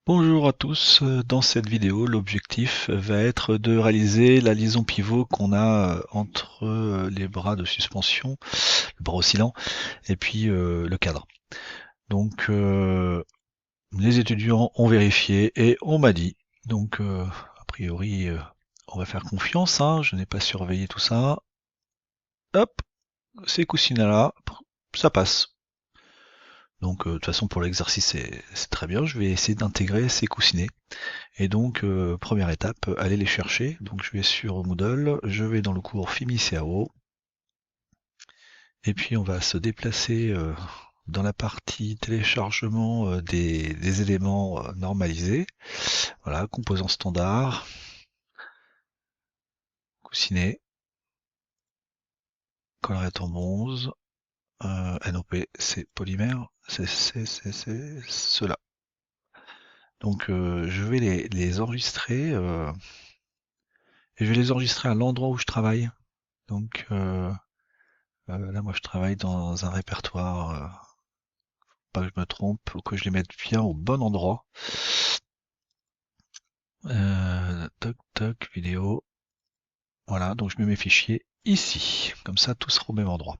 Bonjour à tous, dans cette vidéo l'objectif va être de réaliser la liaison pivot qu'on a entre les bras de suspension, le bras oscillant et puis le cadre. Donc les étudiants ont vérifié et on m'a dit, donc a priori on va faire confiance, hein, je n'ai pas surveillé tout ça. Hop, ces coussinets là, ça passe. Donc de toute façon pour l'exercice c'est très bien, je vais essayer d'intégrer ces coussinets. Et donc, première étape, aller les chercher. Donc je vais sur Moodle, je vais dans le cours FIMI-CAO, et puis on va se déplacer dans la partie téléchargement des éléments normalisés. Voilà, composants standards, coussinet, collerette en bronze, NOP, c'est polymère, c'est cela. Donc je vais les enregistrer, et je vais les enregistrer à l'endroit où je travaille. Donc là, moi, je travaille dans un répertoire, pas que je me trompe, ou que je les mette bien au bon endroit. Toc, toc, vidéo. Voilà, donc je mets mes fichiers ici. Comme ça, tout sera au même endroit.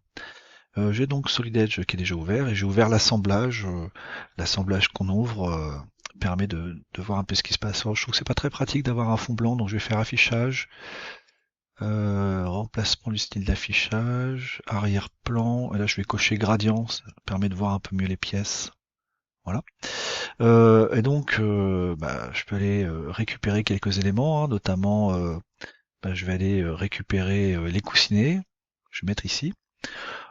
J'ai donc Solid Edge qui est déjà ouvert, et j'ai ouvert l'assemblage. L'assemblage qu'on ouvre permet de voir un peu ce qui se passe. Alors, je trouve que c'est pas très pratique d'avoir un fond blanc, donc je vais faire affichage. Remplacement du style d'affichage, arrière-plan, et là je vais cocher gradient, ça permet de voir un peu mieux les pièces. Voilà. Et donc je peux aller récupérer quelques éléments, hein, notamment je vais aller récupérer les coussinets, je vais mettre ici.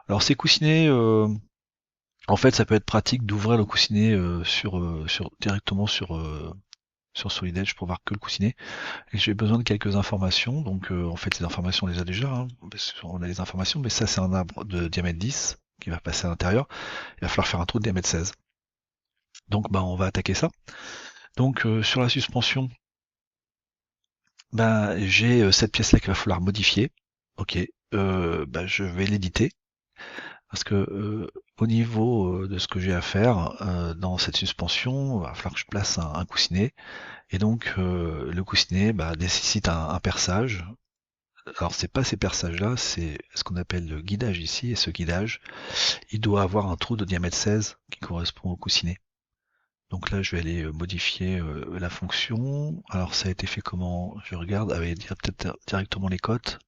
Alors ces coussinets, en fait ça peut être pratique d'ouvrir le coussinet directement sur Solid Edge pour voir que le coussinet. Et j'ai besoin de quelques informations, donc en fait les informations on les a déjà, hein, parce qu'on a les informations, mais ça c'est un arbre de diamètre 10 qui va passer à l'intérieur, il va falloir faire un trou de diamètre 16. Donc on va attaquer ça. Donc sur la suspension, j'ai cette pièce-là qu'il va falloir modifier. Ok, je vais l'éditer, parce que au niveau de ce que j'ai à faire dans cette suspension, il va falloir que je place un coussinet, et donc le coussinet nécessite un perçage. Alors c'est pas ces perçages-là, c'est ce qu'on appelle le guidage ici, et ce guidage, il doit avoir un trou de diamètre 16 qui correspond au coussinet. Donc là je vais aller modifier la fonction. Alors ça a été fait comment? Je regarde avec peut-être directement les cotes.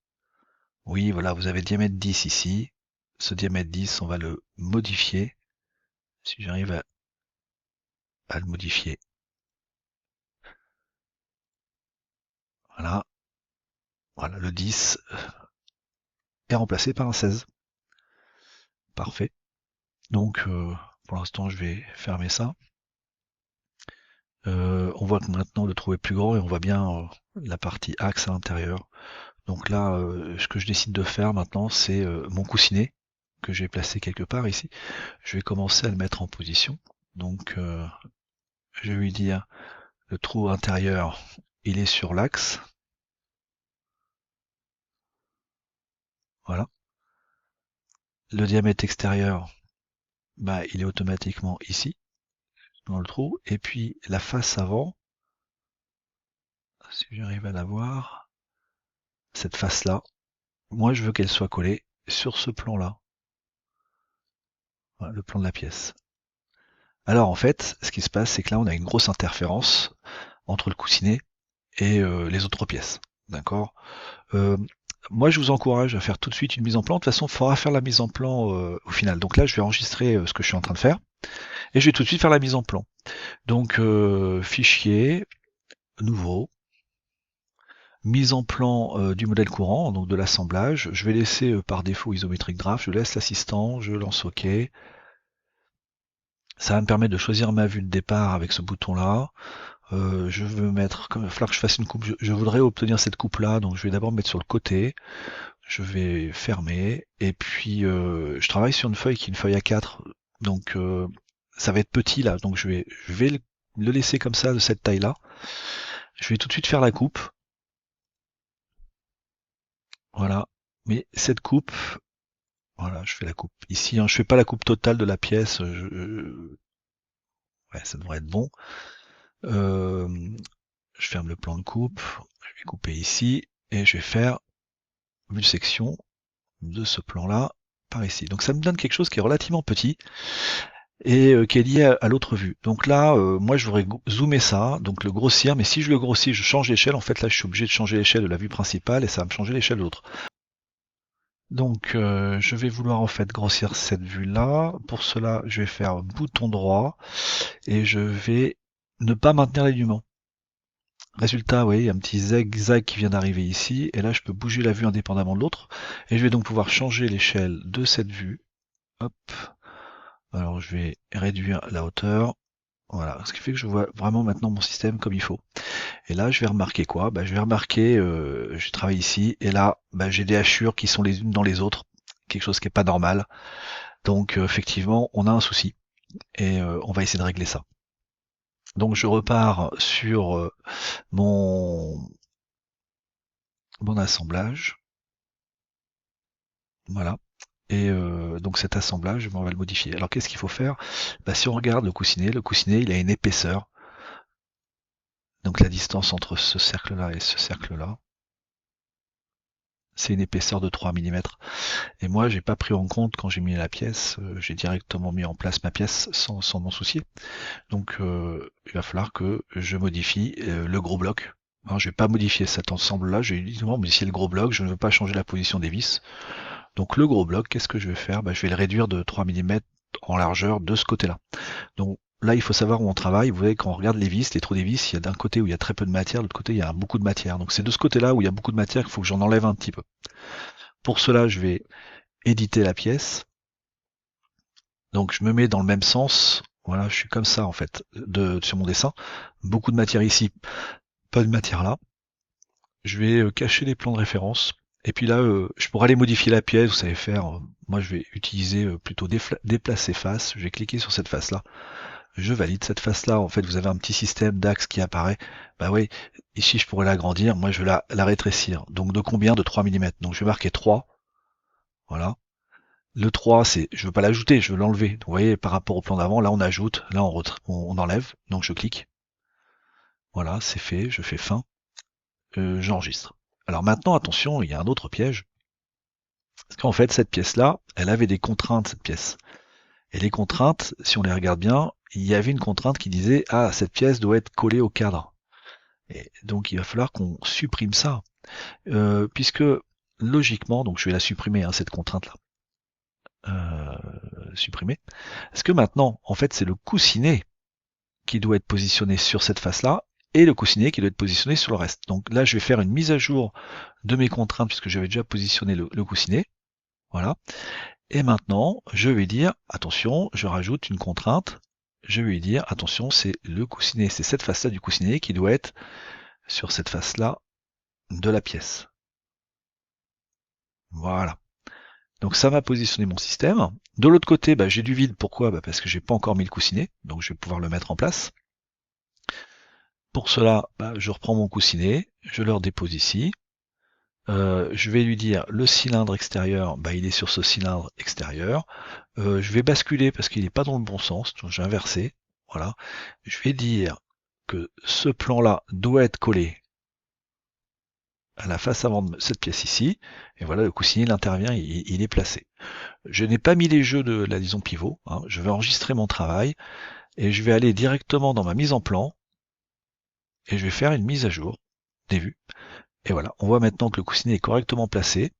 Oui, voilà, vous avez diamètre 10 ici. Ce diamètre 10, on va le modifier. Si j'arrive à le modifier. Voilà, voilà, le 10 est remplacé par un 16. Parfait. Donc pour l'instant je vais fermer ça. On voit que maintenant le trou est plus grand et on voit bien la partie axe à l'intérieur. Donc là, ce que je décide de faire maintenant, c'est mon coussinet que j'ai placé quelque part ici. Je vais commencer à le mettre en position. Donc je vais lui dire le trou intérieur, il est sur l'axe. Voilà. Le diamètre extérieur, il est automatiquement ici, dans le trou. Et puis la face avant, si j'arrive à la voir, cette face-là, moi je veux qu'elle soit collée sur ce plan-là. Voilà, le plan de la pièce. Alors en fait, ce qui se passe, c'est que là, on a une grosse interférence entre le coussinet et les autres pièces. D'accord. Euh, Moi, je vous encourage à faire tout de suite une mise en plan. De toute façon, il faudra faire la mise en plan au final. Donc là, je vais enregistrer ce que je suis en train de faire et je vais tout de suite faire la mise en plan. Donc, fichier, nouveau, mise en plan du modèle courant, donc de l'assemblage. Je vais laisser par défaut isométrique draft. Je laisse l'assistant, je lance OK. Ça va me permettre de choisir ma vue de départ avec ce bouton-là. Je veux mettre, il va falloir que je fasse une coupe, je voudrais obtenir cette coupe-là, donc je vais d'abord mettre sur le côté, je vais fermer, et puis je travaille sur une feuille qui est une feuille A4, donc ça va être petit là, donc je vais le laisser comme ça, de cette taille-là. Je vais tout de suite faire la coupe, voilà, mais cette coupe, voilà, je fais la coupe ici, hein, je fais pas la coupe totale de la pièce, ouais, ça devrait être bon. Euh, je ferme le plan de coupe, je vais couper ici, et je vais faire une section de ce plan-là par ici. Donc ça me donne quelque chose qui est relativement petit, et qui est lié à l'autre vue. Donc là, moi je voudrais zoomer ça, donc le grossir, mais si je le grossis, je change l'échelle, en fait là je suis obligé de changer l'échelle de la vue principale, et ça va me changer l'échelle de l'autre. Donc je vais vouloir en fait grossir cette vue-là. Pour cela, je vais faire bouton droit et je vais ne pas maintenir l'alignement. Résultat, vous voyez, il y a un petit zigzag qui vient d'arriver ici, et là je peux bouger la vue indépendamment de l'autre, et je vais donc pouvoir changer l'échelle de cette vue. Hop. Alors je vais réduire la hauteur. Voilà, ce qui fait que je vois vraiment maintenant mon système comme il faut. Et là, je vais remarquer quoi? Je vais remarquer, je travaille ici, et là, j'ai des hachures qui sont les unes dans les autres, quelque chose qui est pas normal. Donc effectivement, on a un souci, et on va essayer de régler ça. Donc je repars sur mon assemblage, voilà. Et donc cet assemblage, on va le modifier. Alors qu'est-ce qu'il faut faire? Si on regarde le coussinet, il a une épaisseur. Donc la distance entre ce cercle-là et ce cercle-là, c'est une épaisseur de 3 mm. Et moi, j'ai pas pris en compte quand j'ai mis la pièce, j'ai directement mis en place ma pièce sans m'en soucier. Donc il va falloir que je modifie le gros bloc. Alors, je vais pas modifier cet ensemble-là, je vais uniquement modifier le gros bloc, je ne veux pas changer la position des vis. Donc le gros bloc, qu'est-ce que je vais faire? Je vais le réduire de 3 mm en largeur de ce côté-là. Donc là, il faut savoir où on travaille. Vous voyez, quand on regarde les vis, les trous des vis, il y a d'un côté où il y a très peu de matière, de l'autre côté, il y a beaucoup de matière. Donc c'est de ce côté-là où il y a beaucoup de matière qu'il faut que j'en enlève un petit peu. Pour cela, je vais éditer la pièce. Donc je me mets dans le même sens. Voilà, je suis comme ça en fait sur mon dessin. Beaucoup de matière ici, pas de matière là. Je vais cacher les plans de référence. Et puis là, je pourrais aller modifier la pièce, vous savez faire. Moi, je vais utiliser plutôt déplacer face. Je vais cliquer sur cette face-là. Je valide cette face-là. En fait, vous avez un petit système d'axe qui apparaît. Bah oui, ici, je pourrais l'agrandir. Moi, je vais la rétrécir. Donc, de combien? De 3 mm. Donc, je vais marquer 3. Voilà. Le 3, je veux pas l'ajouter, je veux l'enlever. Donc, vous voyez, par rapport au plan d'avant, là, on ajoute. Là, on enlève. Donc, je clique. Voilà, c'est fait. Je fais fin. J'enregistre. Alors maintenant, attention, il y a un autre piège. Parce qu'en fait, cette pièce-là, elle avait des contraintes, cette pièce. Et les contraintes, si on les regarde bien, il y avait une contrainte qui disait, ah, cette pièce doit être collée au cadre. Et donc, il va falloir qu'on supprime ça. Puisque, logiquement, donc je vais la supprimer, hein, cette contrainte-là. Supprimer. Parce que maintenant, en fait, c'est le coussinet qui doit être positionné sur cette face-là, et le coussinet qui doit être positionné sur le reste. Donc là, je vais faire une mise à jour de mes contraintes, puisque j'avais déjà positionné le coussinet. Voilà. Et maintenant, je vais dire, attention, je rajoute une contrainte. Je vais lui dire, attention, c'est le coussinet, c'est cette face-là du coussinet qui doit être sur cette face-là de la pièce. Voilà. Donc ça m'a positionné mon système. De l'autre côté, j'ai du vide. Pourquoi? Parce que j'ai pas encore mis le coussinet, donc je vais pouvoir le mettre en place. Pour cela, je reprends mon coussinet, je le redépose ici. Je vais lui dire le cylindre extérieur, il est sur ce cylindre extérieur. Je vais basculer parce qu'il n'est pas dans le bon sens, donc j'ai inversé. Voilà. Je vais dire que ce plan-là doit être collé à la face avant de cette pièce ici. Et voilà, le coussinet il intervient, il est placé. Je n'ai pas mis les jeux de la liaison pivot. Hein. Je vais enregistrer mon travail et je vais aller directement dans ma mise en plan et je vais faire une mise à jour des vues. Et voilà, on voit maintenant que le coussinet est correctement placé.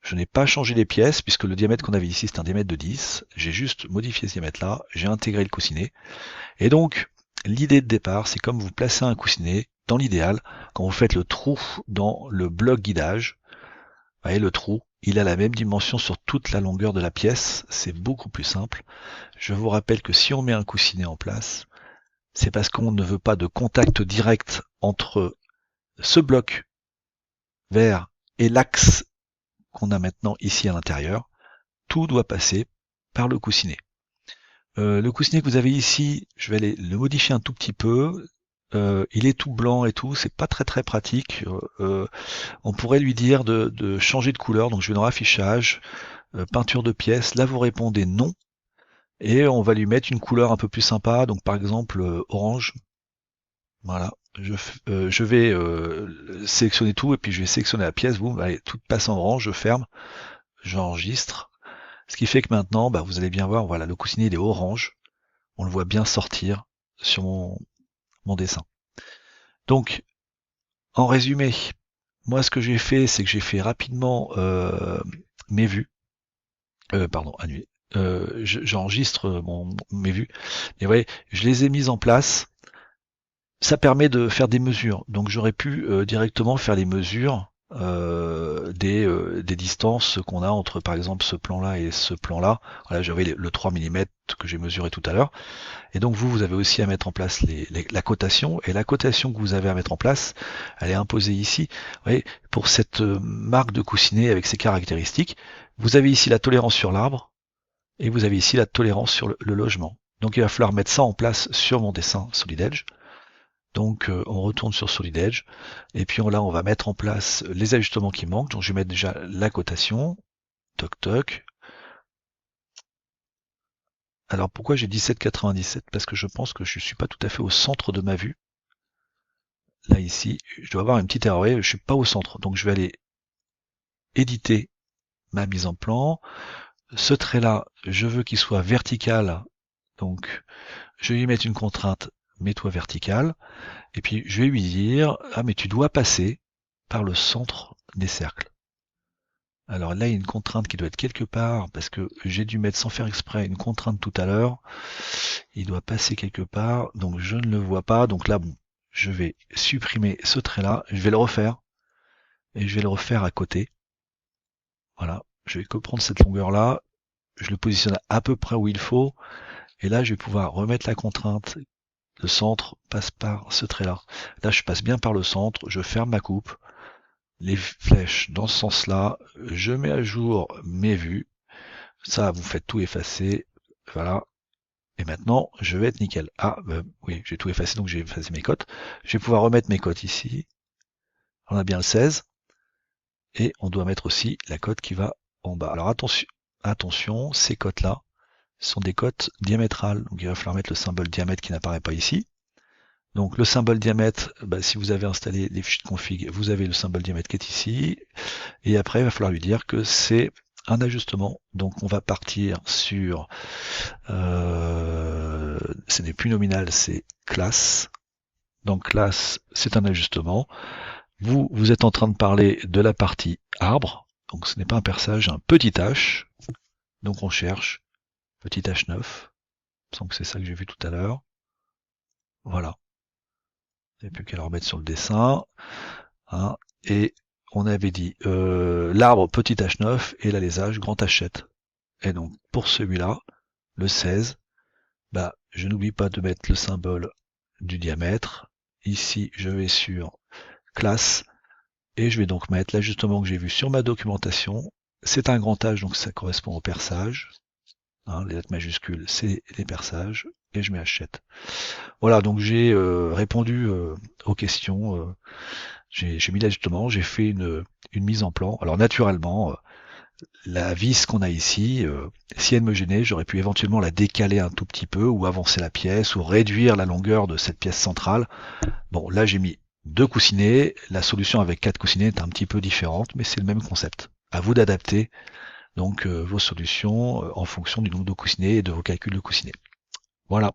Je n'ai pas changé les pièces puisque le diamètre qu'on avait ici c'est un diamètre de 10. J'ai juste modifié ce diamètre-là, j'ai intégré le coussinet. Et donc, l'idée de départ, c'est comme vous placez un coussinet, dans l'idéal, quand vous faites le trou dans le bloc guidage, vous voyez le trou, il a la même dimension sur toute la longueur de la pièce, c'est beaucoup plus simple. Je vous rappelle que si on met un coussinet en place, c'est parce qu'on ne veut pas de contact direct entre ce bloc vert et l'axe qu'on a maintenant ici à l'intérieur. Tout doit passer par le coussinet. Le coussinet que vous avez ici, je vais aller le modifier un tout petit peu. Il est tout blanc et tout, c'est pas très pratique. On pourrait lui dire de changer de couleur, donc je vais dans affichage, peinture de pièces, là vous répondez non, et on va lui mettre une couleur un peu plus sympa, donc par exemple orange. Voilà, je vais sélectionner tout et puis je vais sélectionner la pièce, boum, allez, tout passe en orange, je ferme, j'enregistre. Ce qui fait que maintenant, bah, vous allez bien voir, voilà, le coussinet il est orange, on le voit bien sortir sur mon dessin. Donc, en résumé, moi ce que j'ai fait, c'est que j'ai fait rapidement mes vues, pardon, annuler. J'enregistre mes vues, et ouais, je les ai mises en place. Ça permet de faire des mesures. Donc j'aurais pu directement faire les mesures des distances qu'on a entre par exemple ce plan-là et ce plan-là. Voilà, j'avais le 3 mm que j'ai mesuré tout à l'heure. Et donc vous avez aussi à mettre en place la cotation. Et la cotation que vous avez à mettre en place, elle est imposée ici. Vous voyez, pour cette marque de coussinet avec ses caractéristiques, vous avez ici la tolérance sur l'arbre et vous avez ici la tolérance sur le logement. Donc il va falloir mettre ça en place sur mon dessin Solid Edge. Donc on retourne sur Solid Edge et puis là on va mettre en place les ajustements qui manquent. Donc je vais mettre déjà la cotation, toc toc. Alors pourquoi j'ai 17,97? Parce que je pense que je ne suis pas tout à fait au centre de ma vue. Là ici, je dois avoir une petite erreur, je ne suis pas au centre. Donc je vais aller éditer ma mise en plan. Ce trait là, je veux qu'il soit vertical. Donc je vais lui mettre une contrainte, mets-toi vertical. Et puis je vais lui dire, ah mais tu dois passer par le centre des cercles. Alors là, il y a une contrainte qui doit être quelque part, parce que j'ai dû mettre sans faire exprès une contrainte tout à l'heure. Il doit passer quelque part, donc je ne le vois pas. Donc là, bon, je vais supprimer ce trait-là, je vais le refaire, et je vais le refaire à côté. Voilà, je vais que prendre cette longueur-là, je le positionne à peu près où il faut, et là, je vais pouvoir remettre la contrainte. Le centre passe par ce trait-là. Là, je passe bien par le centre, je ferme ma coupe, les flèches dans ce sens-là, je mets à jour mes vues. Ça, vous faites tout effacer. Voilà. Et maintenant, je vais être nickel. Ah, oui, j'ai tout effacé, donc j'ai effacé mes cotes. Je vais pouvoir remettre mes cotes ici. On a bien le 16. Et on doit mettre aussi la cote qui va en bas. Alors attention, ces cotes-là sont des cotes diamétrales. Donc il va falloir mettre le symbole diamètre qui n'apparaît pas ici. Donc le symbole diamètre, bah, si vous avez installé les fichiers de config, vous avez le symbole diamètre qui est ici. Et après, il va falloir lui dire que c'est un ajustement. Donc on va partir sur, ce n'est plus nominal, c'est classe. Donc classe, c'est un ajustement. Vous êtes en train de parler de la partie arbre. Donc ce n'est pas un perçage, un petit h. Donc on cherche petit h9. Il me semble que c'est ça que j'ai vu tout à l'heure. Voilà. Il n'y a plus qu'à le remettre sur le dessin. Hein. Et on avait dit l'arbre petit h9 et l'alésage grand h7. Et donc pour celui-là, le 16, bah, je n'oublie pas de mettre le symbole du diamètre. Ici, je vais sur classe et je vais donc mettre l'ajustement que j'ai vu sur ma documentation. C'est un grand H, donc ça correspond au perçage. Hein, les lettres majuscules, c'est les perçages. Et je mets H7. Voilà, donc j'ai répondu aux questions. J'ai mis l'ajustement, j'ai fait une mise en plan. Alors naturellement, la vis qu'on a ici, si elle me gênait, j'aurais pu éventuellement la décaler un tout petit peu, ou avancer la pièce, ou réduire la longueur de cette pièce centrale. Bon, là j'ai mis 2 coussinets, la solution avec 4 coussinets est un petit peu différente, mais c'est le même concept. À vous d'adapter donc vos solutions en fonction du nombre de coussinets et de vos calculs de coussinets. Voilà.